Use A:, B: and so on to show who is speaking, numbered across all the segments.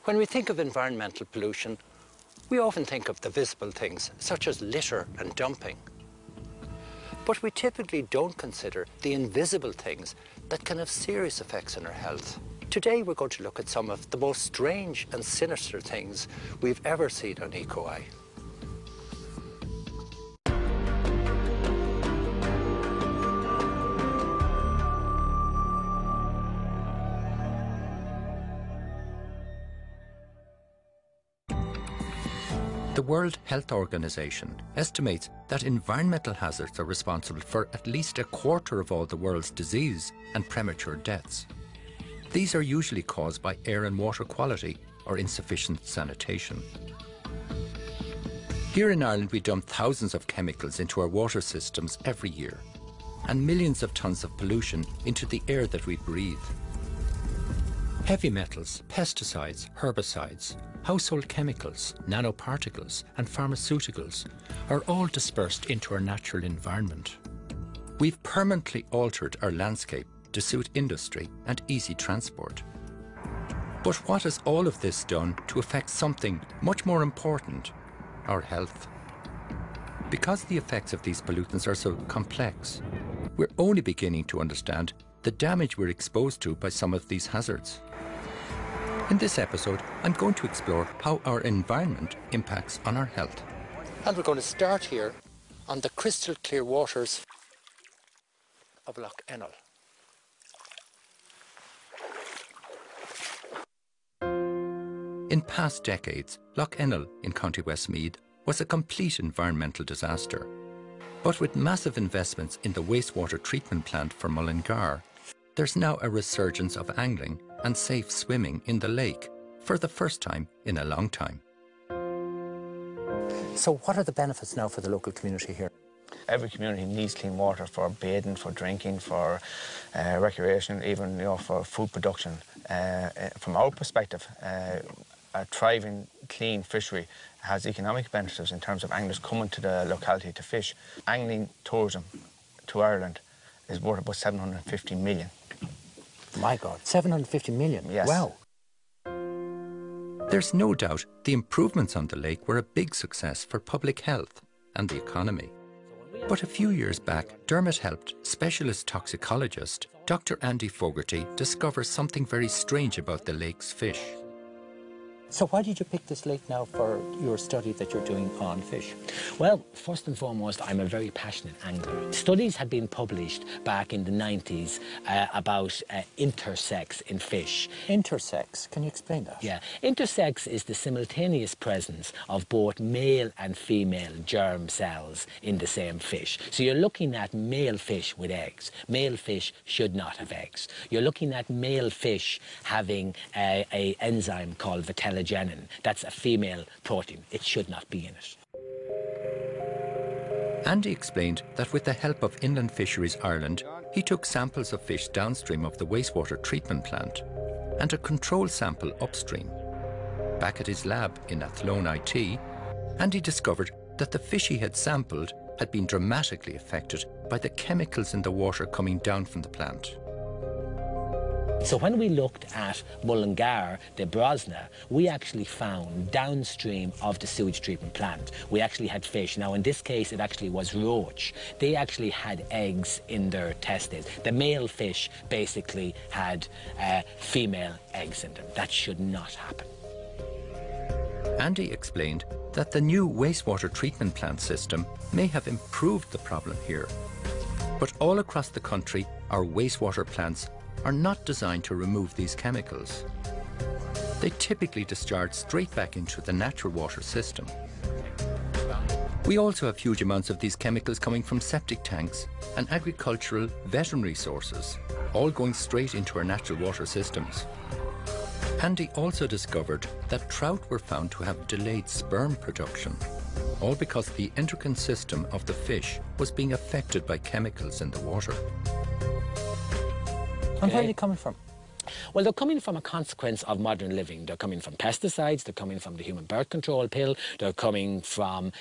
A: When we think of environmental pollution, we often think of the visible things, such as litter and dumping. But we typically don't consider the invisible things that can have serious effects on our health. Today we're going to look at some of the most strange and sinister things we've ever seen on EcoEye. The World Health Organization estimates that environmental hazards are responsible for at least a quarter of all the world's disease and premature deaths. These are usually caused by air and water quality or insufficient sanitation. Here in Ireland, we dump thousands of chemicals into our water systems every year, and millions of tons of pollution into the air that we breathe. Heavy metals, pesticides, herbicides, household chemicals, nanoparticles and pharmaceuticals are all dispersed into our natural environment. We've permanently altered our landscape to suit industry and easy transport. But what has all of this done to affect something much more important, our health? Because the effects of these pollutants are so complex, we're only beginning to understand the damage we're exposed to by some of these hazards. In this episode, I'm going to explore how our environment impacts on our health. And we're going to start here on the crystal clear waters of Lough Ennell. In past decades, Lough Ennell in County Westmeath was a complete environmental disaster. But with massive investments in the wastewater treatment plant for Mullingar, there's now a resurgence of angling and safe swimming in the lake for the first time in a long time. So what are the benefits now for the local community here?
B: Every community needs clean water for bathing, for drinking, for recreation, even for food production. From our perspective, a thriving, clean fishery has economic benefits in terms of anglers coming to the locality to fish. Angling tourism to Ireland is worth about 750 million.
A: My God, 750 million?
B: Yes.
A: Wow.
C: There's no doubt the improvements on the lake were a big success for public health and the economy. But a few years back, Dermot helped specialist toxicologist Dr. Andy Fogarty discover something very strange about the lake's fish. So why did you pick this lake now for your study that you're doing on fish?
D: Well, first and foremost, I'm a very passionate angler. Studies had been published back in the 90s about intersex in fish.
A: Intersex, can you explain that?
D: Yeah, intersex is the simultaneous presence of both male and female germ cells in the same fish. So you're looking at male fish with eggs. Male fish should not have eggs. You're looking at male fish having an enzyme called vitellogenin. That's a female protein. It should not be in it.
C: Andy explained that with the help of Inland Fisheries Ireland, he took samples of fish downstream of the wastewater treatment plant and a control sample upstream. Back at his lab in Athlone IT, Andy discovered that the fish he had sampled had been dramatically affected by the chemicals in the water coming down from the plant.
D: So when we looked at Mullingar, the Brosna, we actually found downstream of the sewage treatment plant, we actually had fish. Now in this case, it actually was roach. They actually had eggs in their testes. The male fish basically had female eggs in them. That should not happen.
C: Andy explained that the new wastewater treatment plant system may have improved the problem here. But all across the country, our wastewater plants are not designed to remove these chemicals. They typically discharge straight back into the natural water system. We also have huge amounts of these chemicals coming from septic tanks and agricultural veterinary sources, all going straight into our natural water systems. Andy also discovered that trout were found to have delayed sperm production, all because the endocrine system of the fish was being affected by chemicals in the water.
A: And where are they coming from?
D: Well, they're coming from a consequence of modern living. They're coming from pesticides, they're coming from the human birth control pill, they're coming from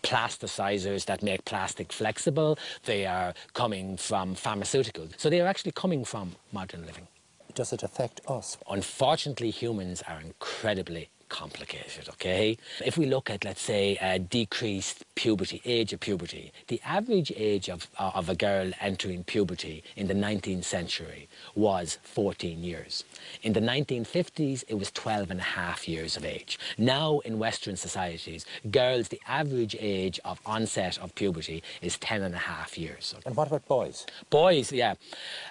D: plasticizers that make plastic flexible, they are coming from pharmaceuticals. So they are actually coming from modern living.
C: does it affect us?
D: Unfortunately, humans are incredibly complicated, okay? If we look at, let's say, decreased puberty, age of puberty, the average age of a girl entering puberty in the 19th century was 14 years. In the 1950s, it was 12 and a half years of age. Now, in Western societies, girls, the average age of onset of puberty is 10 and a half years.
C: And what about boys?
D: Boys, yeah.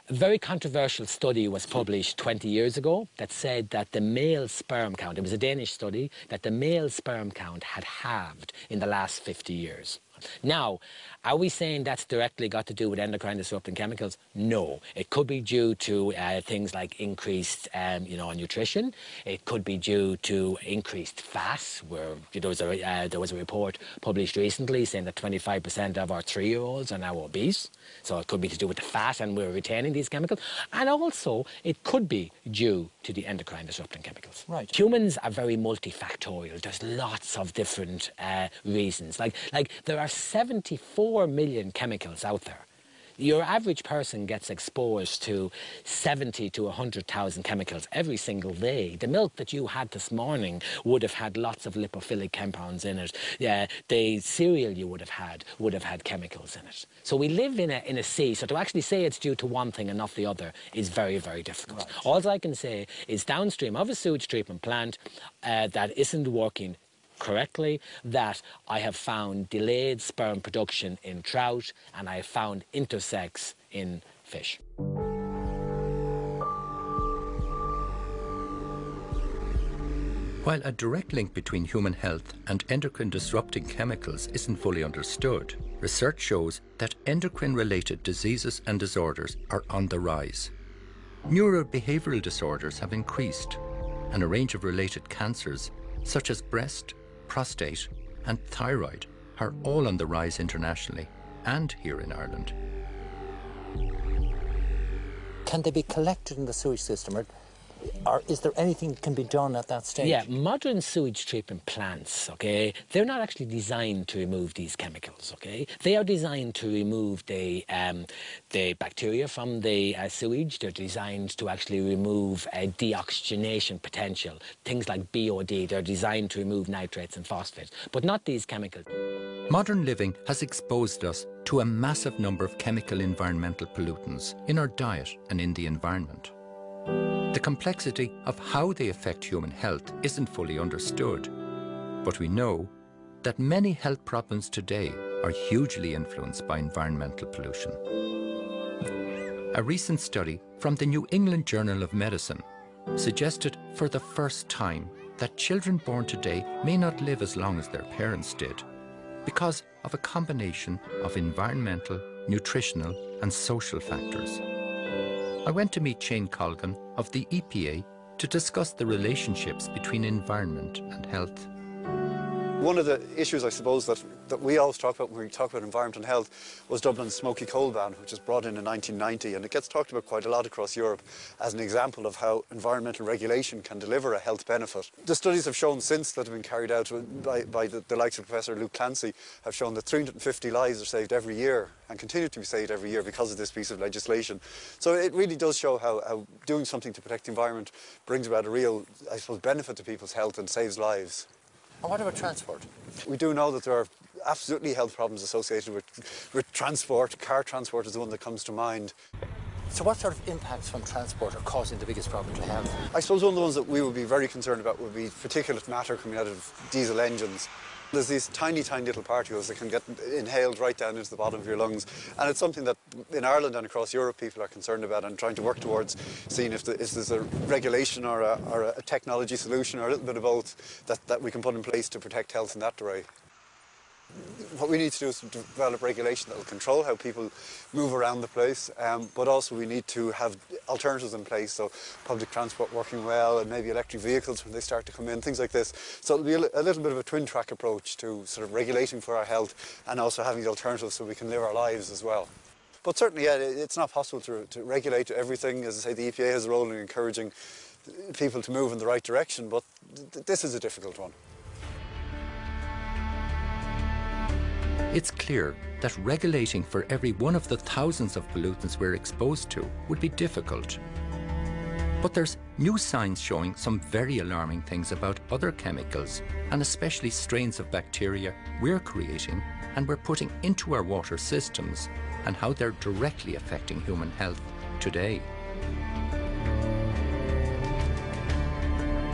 D: A very controversial study was published 20 years ago that said that the male sperm count, it was a Danish study, that the male sperm count had halved in the last 50 years. Now, are we saying that's directly got to do with endocrine disrupting chemicals? No. It could be due to things like increased, nutrition. It could be due to increased fat, where there was a report published recently saying that 25% of our 3-year-olds are now obese. So it could be to do with the fat and we're retaining these chemicals. And also, it could be due to the endocrine disrupting chemicals.
C: Right.
D: Humans are very multifactorial. There's lots of different reasons. Like there are 74 million chemicals out there. Your average person gets exposed to 70 to 100,000 chemicals every single day. The milk that you had this morning would have had lots of lipophilic compounds in it. The cereal you would have had chemicals in it. So we live in a sea. So to actually say it's due to one thing and not the other is very, very difficult. Right. All I can say is downstream of a sewage treatment plant that isn't working correctly, that I have found delayed sperm production in trout and I have found intersex in fish.
A: While a direct link between human health and endocrine disrupting chemicals isn't fully understood, research shows that endocrine-related diseases and disorders are on the rise. Neurobehavioral disorders have increased, and a range of related cancers, such as breast, prostate and thyroid, are all on the rise internationally and here in Ireland.
C: Can they be collected in the sewage system, or is there anything that can be done at that stage?
D: Yeah, modern sewage treatment plants, okay, they're not actually designed to remove these chemicals, okay? They are designed to remove the bacteria from the sewage. They're designed to actually remove deoxygenation potential, things like BOD. They're designed to remove nitrates and phosphates, but not these chemicals.
A: Modern living has exposed us to a massive number of chemical environmental pollutants in our diet and in the environment. The complexity of how they affect human health isn't fully understood, but we know that many health problems today are hugely influenced by environmental pollution. A recent study from the New England Journal of Medicine suggested for the first time that children born today may not live as long as their parents did because of a combination of environmental, nutritional and social factors. I went to meet Shane Colgan of the EPA to discuss the relationships between environment and health.
E: One of the issues, I suppose, that we always talk about when we talk about environment and health was Dublin's smoky coal ban, which was brought in 1990, and it gets talked about quite a lot across Europe as an example of how environmental regulation can deliver a health benefit. The studies have shown since that have been carried out by the likes of Professor Luke Clancy have shown that 350 lives are saved every year and continue to be saved every year because of this piece of legislation. So it really does show how doing something to protect the environment brings about a real, I suppose, benefit to people's health and saves lives.
C: And what about transport?
E: We do know that there are absolutely health problems associated with transport. Car transport is the one that comes to mind.
C: So what sort of impacts from transport are causing the biggest problem to health?
E: I suppose one of the ones that we would be very concerned about would be particulate matter coming out of diesel engines. There's these tiny, tiny little particles that can get inhaled right down into the bottom of your lungs. And it's something that in Ireland and across Europe people are concerned about and trying to work towards seeing if there's a regulation or a technology solution or a little bit of both that we can put in place to protect health in that way. What we need to do is to develop regulation that will control how people move around the place, but also we need to have alternatives in place, so public transport working well and maybe electric vehicles when they start to come in, things like this. So it'll be a little bit of a twin-track approach to sort of regulating for our health and also having the alternatives so we can live our lives as well. But certainly, yeah, it's not possible to regulate everything. As I say, the EPA has a role in encouraging people to move in the right direction, but this is a difficult one.
A: It's clear that regulating for every one of the thousands of pollutants we're exposed to would be difficult. But there's new science showing some very alarming things about other chemicals, and especially strains of bacteria we're creating and we're putting into our water systems, and how they're directly affecting human health today.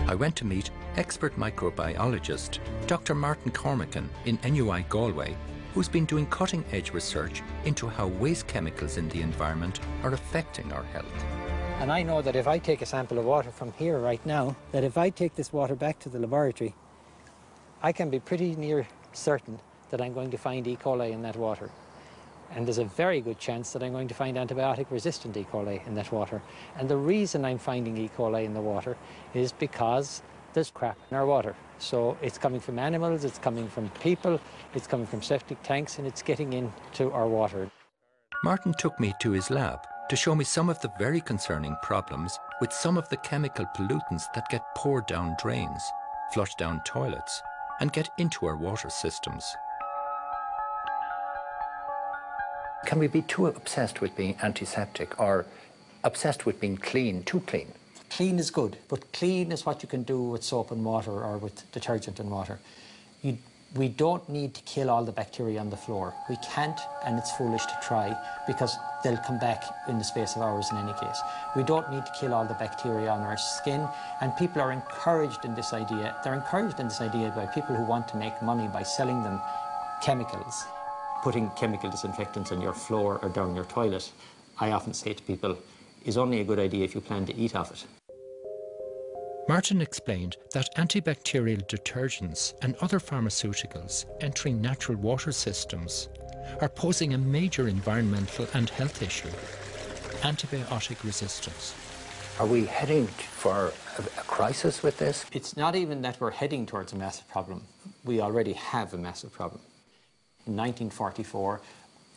A: I went to meet expert microbiologist Dr. Martin Cormacan in NUI Galway, who's been doing cutting-edge research into how waste chemicals in the environment are affecting our health.
F: And I know that if I take a sample of water from here right now, that if I take this water back to the laboratory, I can be pretty near certain that I'm going to find E. coli in that water. And there's a very good chance that I'm going to find antibiotic-resistant E. coli in that water. And the reason I'm finding E. coli in the water is because there's crap in our water. So it's coming from animals, it's coming from people, it's coming from septic tanks, and it's getting into our water.
A: Martin took me to his lab to show me some of the very concerning problems with some of the chemical pollutants that get poured down drains, flushed down toilets, and get into our water systems. Can we be too obsessed with being antiseptic or obsessed with being clean, too clean?
F: Clean is good, but clean is what you can do with soap and water or with detergent and water. We don't need to kill all the bacteria on the floor. We can't, and it's foolish to try, because they'll come back in the space of hours in any case. We don't need to kill all the bacteria on our skin, and people are encouraged in this idea. They're encouraged in this idea by people who want to make money by selling them chemicals. Putting chemical disinfectants on your floor or down your toilet, I often say to people, is only a good idea if you plan to eat off it.
A: Martin explained that antibacterial detergents and other pharmaceuticals entering natural water systems are posing a major environmental and health issue: antibiotic resistance.
C: Are we heading for a crisis with this?
F: It's not even that we're heading towards a massive problem. We already have a massive problem. In 1944,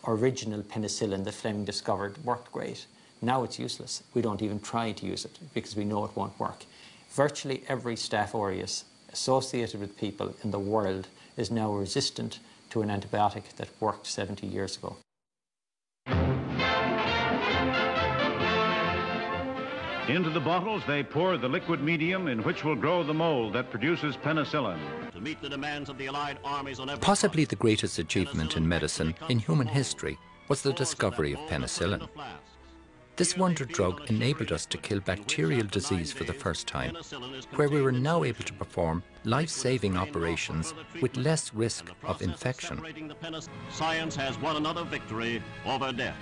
F: original penicillin that Fleming discovered worked great. Now it's useless. We don't even try to use it because we know it won't work. Virtually every Staph aureus associated with people in the world is now resistant to an antibiotic that worked 70 years ago.
G: Into the bottles they pour the liquid medium in which will grow the mold that produces penicillin.
H: To meet the demands of the Allied armies on every
A: Possibly the greatest achievement in medicine in human history was the discovery of penicillin. This wonder drug enabled us to kill bacterial disease for the first time, where we were now able to perform life-saving operations with less risk of infection.
H: Science has won another victory over death.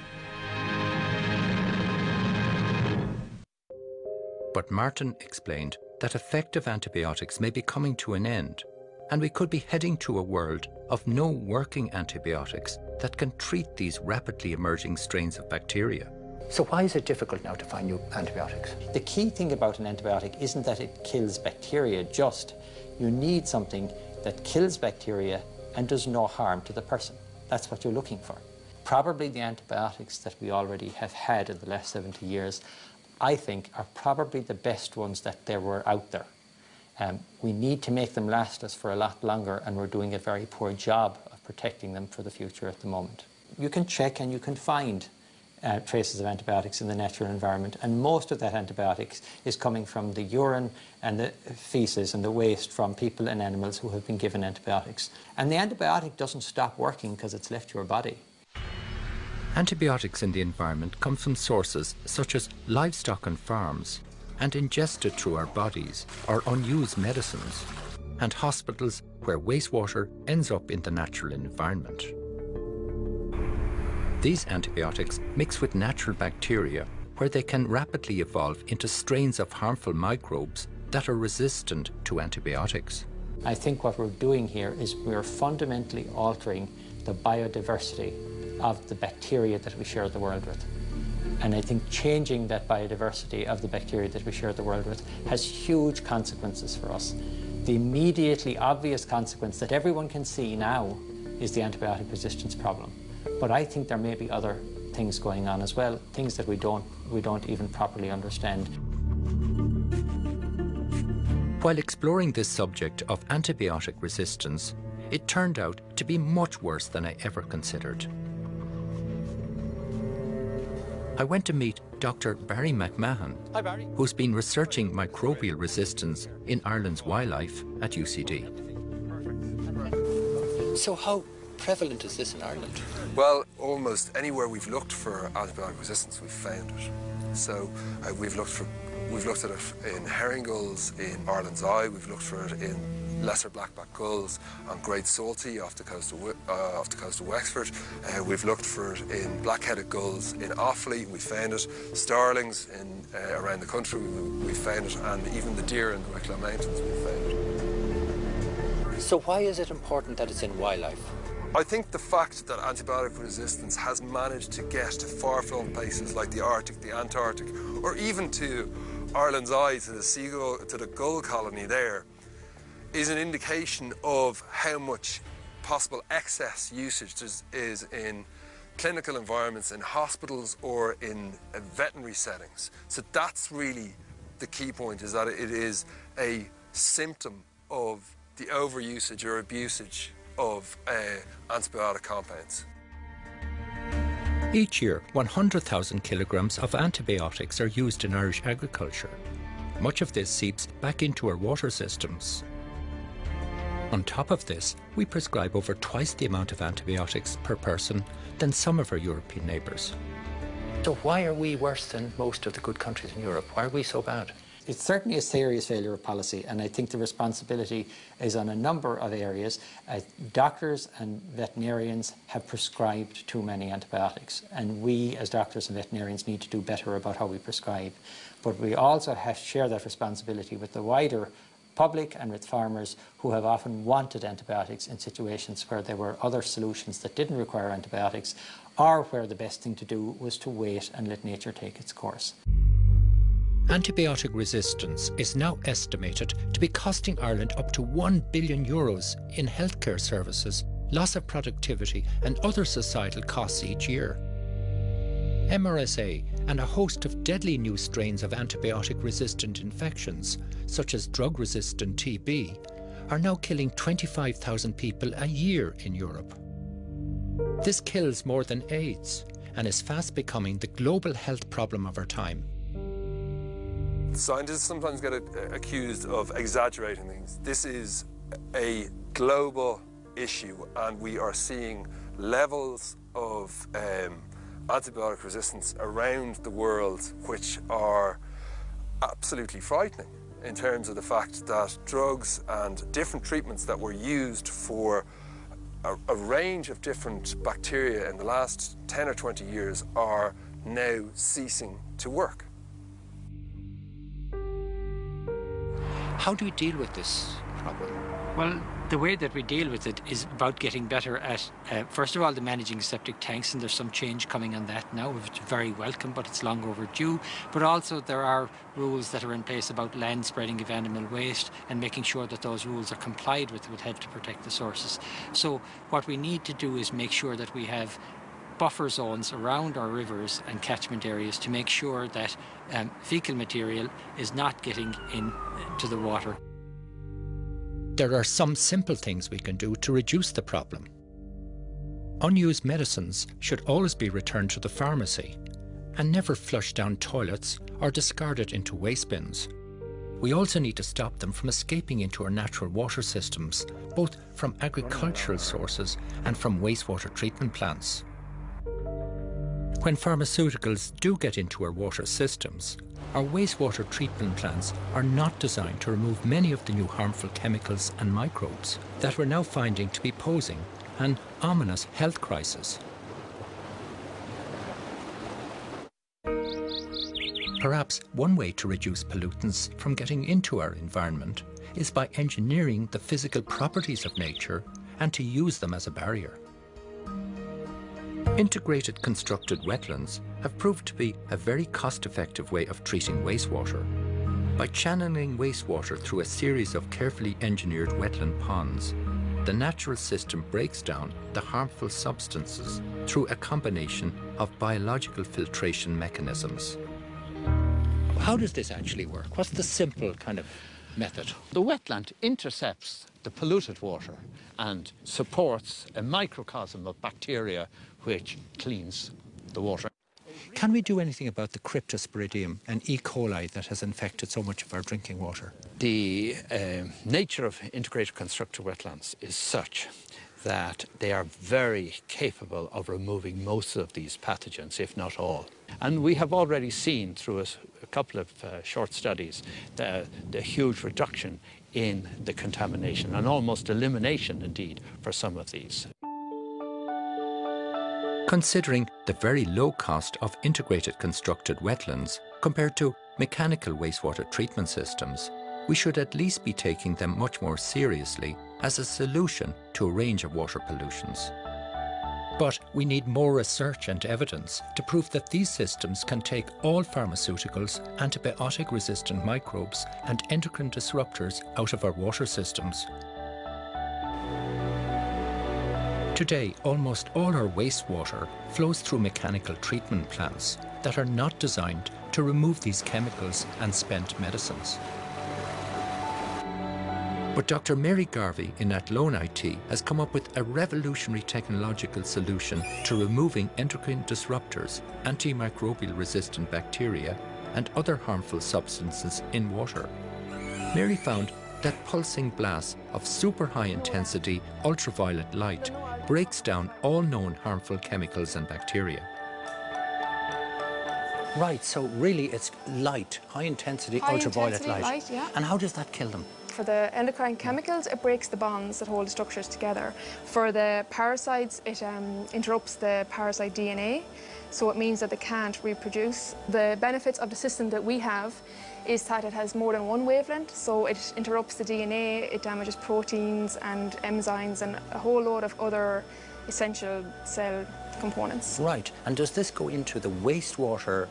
A: But Martin explained that effective antibiotics may be coming to an end, and we could be heading to a world of no working antibiotics that can treat these rapidly emerging strains of bacteria.
C: So why is it difficult now to find new antibiotics?
F: The key thing about an antibiotic isn't that it kills bacteria just. You need something that kills bacteria and does no harm to the person. That's what you're looking for. Probably the antibiotics that we already have had in the last 70 years, I think, are probably the best ones that there were out there. We need to make them last us for a lot longer, and we're doing a very poor job of protecting them for the future at the moment. You can check and you can find traces of antibiotics in the natural environment, and most of that antibiotics is coming from the urine and the feces and the waste from people and animals who have been given antibiotics. And the antibiotic doesn't stop working because it's left your body.
A: Antibiotics in the environment come from sources such as livestock and farms, and ingested through our bodies or unused medicines, and hospitals where wastewater ends up in the natural environment. These antibiotics mix with natural bacteria, where they can rapidly evolve into strains of harmful microbes that are resistant to antibiotics.
F: I think what we're doing here is we're fundamentally altering the biodiversity of the bacteria that we share the world with. And I think changing that biodiversity of the bacteria that we share the world with has huge consequences for us. The immediately obvious consequence that everyone can see now is the antibiotic resistance problem. But I think there may be other things going on as well, things that we don't even properly understand.
A: While exploring this subject of antibiotic resistance, it turned out to be much worse than I ever considered. I went to meet Dr. Barry McMahon,
B: Hi, Barry.
A: who's been researching microbial resistance in Ireland's wildlife at UCD. So how prevalent is this in Ireland?
I: Well, almost anywhere we've looked for antibiotic resistance, we've found it. So we've looked at it in herring gulls in Ireland's Eye. We've looked for it in lesser blackback gulls on Great Saltee off the coast of Wexford. We've looked for it in black-headed gulls in Offaly. We found it. Starlings around the country. We found it, and even the deer in the Wicklow Mountains. We found it.
A: So why is it important that it's in wildlife?
I: I think the fact that antibiotic resistance has managed to get to far-flung places like the Arctic, the Antarctic, or even to Ireland's Eye, to the gull colony there, is an indication of how much possible excess usage is in clinical environments, in hospitals or in veterinary settings. So that's really the key point, is that it is a symptom of the overusage or abusage of antibiotic compounds.
A: Each year, 100,000 kilograms of antibiotics are used in Irish agriculture. Much of this seeps back into our water systems. On top of this, we prescribe over twice the amount of antibiotics per person than some of our European neighbours. So why are we worse than most of the good countries in Europe? Why are we so bad?
F: It's certainly a serious failure of policy, and I think the responsibility is on a number of areas. Doctors and veterinarians have prescribed too many antibiotics, and we as doctors and veterinarians need to do better about how we prescribe. But we also have to share that responsibility with the wider public and with farmers who have often wanted antibiotics in situations where there were other solutions that didn't require antibiotics, or where the best thing to do was to wait and let nature take its course.
A: Antibiotic resistance is now estimated to be costing Ireland up to €1 billion in healthcare services, loss of productivity and other societal costs each year. MRSA and a host of deadly new strains of antibiotic-resistant infections, such as drug-resistant TB, are now killing 25,000 people a year in Europe. This kills more than AIDS and is fast becoming the global health problem of our time.
I: Scientists sometimes get accused of exaggerating things. This is a global issue, and we are seeing levels of antibiotic resistance around the world which are absolutely frightening, in terms of the fact that drugs and different treatments that were used for a range of different bacteria in the last 10 or 20 years are now ceasing to work.
A: How do we deal with this problem?
J: Well, the way that we deal with it is about getting better at, first of all, the managing septic tanks, and there's some change coming on that now, which is very welcome, but it's long overdue. But also there are rules that are in place about land spreading of animal waste, and making sure that those rules are complied with would help to protect the sources. So what we need to do is make sure that we have buffer zones around our rivers and catchment areas to make sure that fecal material is not getting into the water.
A: There are some simple things we can do to reduce the problem. Unused medicines should always be returned to the pharmacy and never flushed down toilets or discarded into waste bins. We also need to stop them from escaping into our natural water systems, both from agricultural sources and from wastewater treatment plants. When pharmaceuticals do get into our water systems, our wastewater treatment plants are not designed to remove many of the new harmful chemicals and microbes that we're now finding to be posing an ominous health crisis. Perhaps one way to reduce pollutants from getting into our environment is by engineering the physical properties of nature and to use them as a barrier. Integrated constructed wetlands have proved to be a very cost-effective way of treating wastewater. By channeling wastewater through a series of carefully engineered wetland ponds, the natural system breaks down the harmful substances through a combination of biological filtration mechanisms. How does this actually work? What's the simple kind of method?
K: The wetland intercepts the polluted water and supports a microcosm of bacteria which cleans the water.
C: Can we do anything about the cryptosporidium and E. coli that has infected so much of our drinking water?
K: The nature of integrated constructed wetlands is such that they are very capable of removing most of these pathogens, if not all. And we have already seen through a couple of short studies the huge reduction in the contamination and almost elimination, indeed, for some of these.
C: Considering the very low cost of integrated constructed wetlands compared to mechanical wastewater treatment systems, we should at least be taking them much more seriously as a solution to a range of water pollutions. But we need more research and evidence to prove that these systems can take all pharmaceuticals, antibiotic-resistant microbes and endocrine disruptors out of our water systems. Today, almost all our wastewater flows through mechanical treatment plants that are not designed to remove these chemicals and spent medicines. But Dr. Mary Garvey in Athlone IT has come up with a revolutionary technological solution to removing endocrine disruptors, antimicrobial resistant bacteria and other harmful substances in water. Mary found that pulsing blasts of super high intensity ultraviolet light breaks down all known harmful chemicals and bacteria.
A: Right, so really it's light, high intensity ultraviolet light.
L: Yeah.
A: And how does that kill them?
L: For the endocrine chemicals, it breaks the bonds that hold the structures together. For the parasites, it interrupts the parasite DNA, so it means that they can't reproduce. The benefits of the system that we have is that it has more than one wavelength, so it interrupts the DNA, it damages proteins and enzymes and a whole load of other essential cell components.
A: Right, and does this go into the wastewater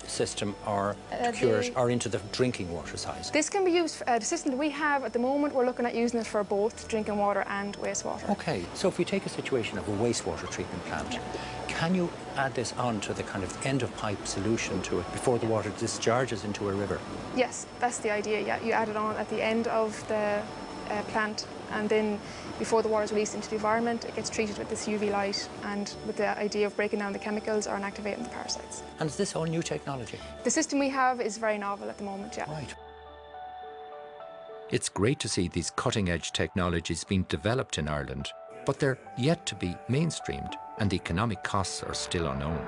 A: system or to cure it, or into the drinking water side?
L: This can be used, the system that we have at the moment, we're looking at using it for both drinking water and wastewater.
A: Okay, so if we take a situation of a wastewater treatment plant, can you add this on to the kind of end of pipe solution to it before the water discharges into a river?
L: Yes, that's the idea, yeah. You add it on at the end of the plant, and then before the water is released into the environment, it gets treated with this UV light and with the idea of breaking down the chemicals or inactivating the parasites.
A: And is this all new technology?
L: The system we have is very novel at the moment, yeah.
A: Right.
C: It's great to see these cutting-edge technologies being developed in Ireland, but they're yet to be mainstreamed and the economic costs are still unknown.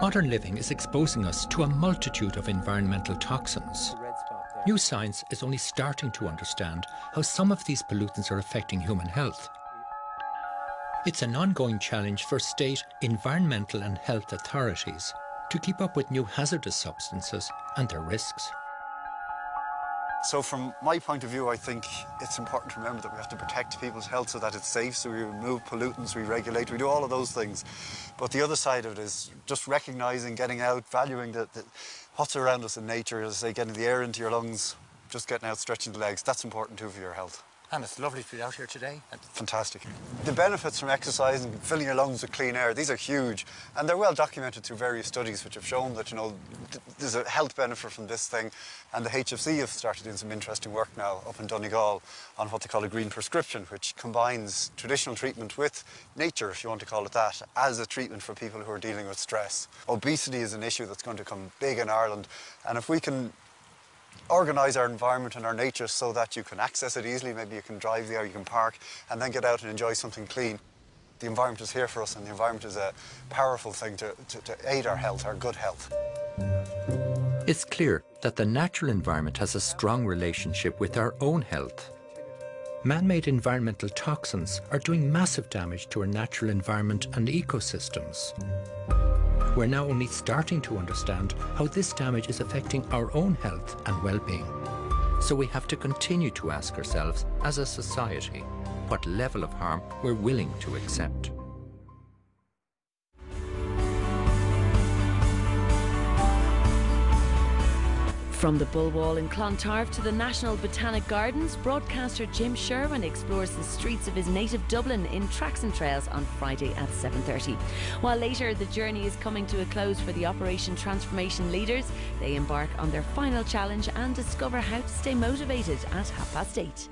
C: Modern living is exposing us to a multitude of environmental toxins. New science is only starting to understand how some of these pollutants are affecting human health. It's an ongoing challenge for state, environmental and health authorities to keep up with new hazardous substances and their risks.
E: So from my point of view, I think it's important to remember that we have to protect people's health so that it's safe, so we remove pollutants, we regulate, we do all of those things. But the other side of it is just recognising, getting out, valuing what's around us in nature, as I say, getting the air into your lungs, just getting out, stretching the legs, that's important too for your health.
A: And it's lovely to be out here today.
E: Fantastic. The benefits from exercising, filling your lungs with clean air, these are huge. And they're well documented through various studies which have shown that, you know, there's a health benefit from this thing. And the HFC have started doing some interesting work now up in Donegal on what they call a green prescription, which combines traditional treatment with nature, if you want to call it that, as a treatment for people who are dealing with stress. Obesity is an issue that's going to come big in Ireland. And if we can organise our environment and our nature so that you can access it easily, maybe you can drive there, you can park, and then get out and enjoy something clean. The environment is here for us, and the environment is a powerful thing to aid our health, our good health.
C: It's clear that the natural environment has a strong relationship with our own health. Man-made environmental toxins are doing massive damage to our natural environment and ecosystems. We're now only starting to understand how this damage is affecting our own health and well-being. So we have to continue to ask ourselves, as a society, what level of harm we're willing to accept.
M: From the Bullwall in Clontarf to the National Botanic Gardens, broadcaster Jim Sherwin explores the streets of his native Dublin in Tracks and Trails on Friday at 7:30. While later the journey is coming to a close for the Operation Transformation leaders, they embark on their final challenge and discover how to stay motivated at 8:30.